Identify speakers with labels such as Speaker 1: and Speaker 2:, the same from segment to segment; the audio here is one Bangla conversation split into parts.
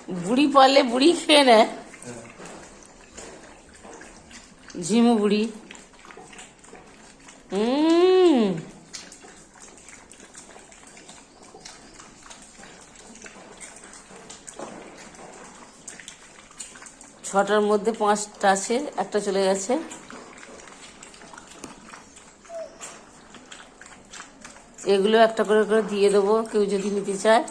Speaker 1: বুড়ি পারলে বুড়ি খেয়ে নেয়, ঝিমু বুড়ি। ছটার মধ্যে 5টা আছে, একটা চলে গেছে। এগুলো একটা করে করে দিয়ে দেবো কেউ যদি নিতে চায়।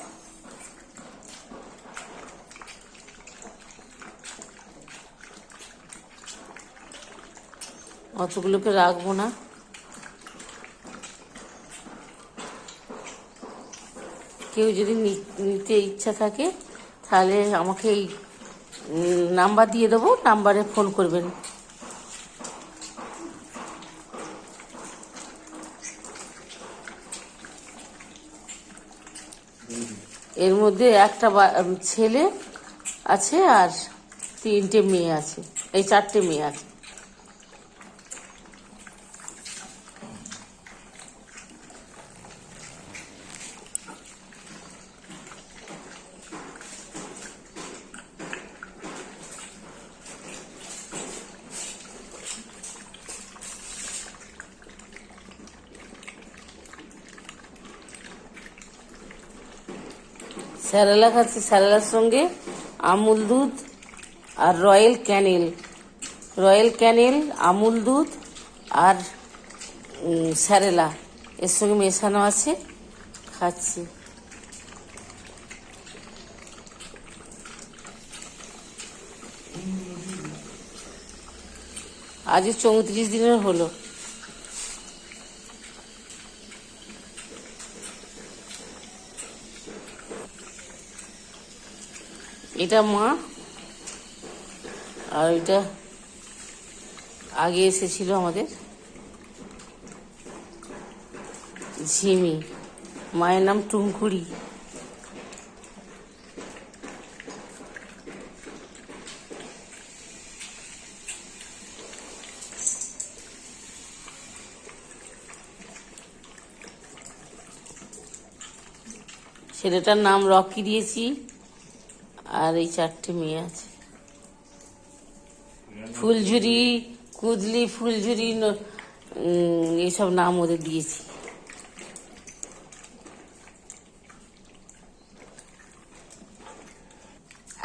Speaker 1: অতগুলোকে রাখবো না। কেউ যদি নিতে ইচ্ছা থাকে তাহলে আমাকে এই নাম্বার দিয়ে দেবো, নাম্বারে ফোন করবেন। এর মধ্যে একটা ছেলে আছে আর 3টে মেয়ে আছে, এই 4টে মেয়ে আছে। স্যারেলা খাচ্ছে, স্যারেলার সঙ্গে আমুল দুধ আর রয়্যাল ক্যানেল, আমুল দুধ আর স্যারেলা এর সঙ্গে মেশানো আছে, খাচ্ছি। আজ 34 দিনের হলো। এটা মা, আর এটা আগে এসেছিল আমাদের ঝিমি। মায়ের নাম টুঙ্কুরি। ছেলেটার নাম রকি দিয়েছি, আর এই 4টে মেয়ে আছে। ফুলঝুরি, কুদলি, ফুলঝুরি এইসব নাম ওদের দিয়েছি।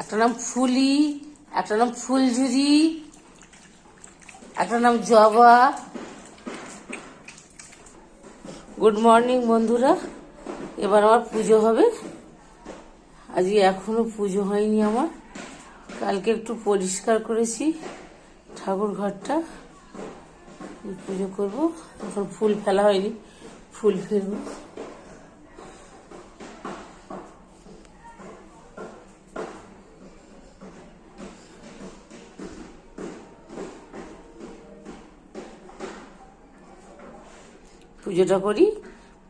Speaker 1: একটা নাম ফুলি, একটা নাম ফুলঝুরি, একটা নাম জবা। গুড মর্নিং বন্ধুরা, এবার আমার পুজো হবে। আজকে এখনো পুজো হয়নি আমার। কালকে একটু পরিষ্কার করেছি ঠাকুর ঘরটা, পুজো করব। এখন ফুল ফেলা হয়নি, ফুল ফেলব।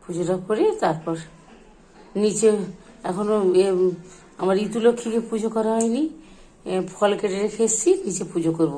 Speaker 1: পুজোটা করে তারপর নিচে এখনো আমার ঋতুলক্ষ্মীকে পুজো করা হয়নি, ফল কেটে রেখে এসেছি, নিচে পুজো করব।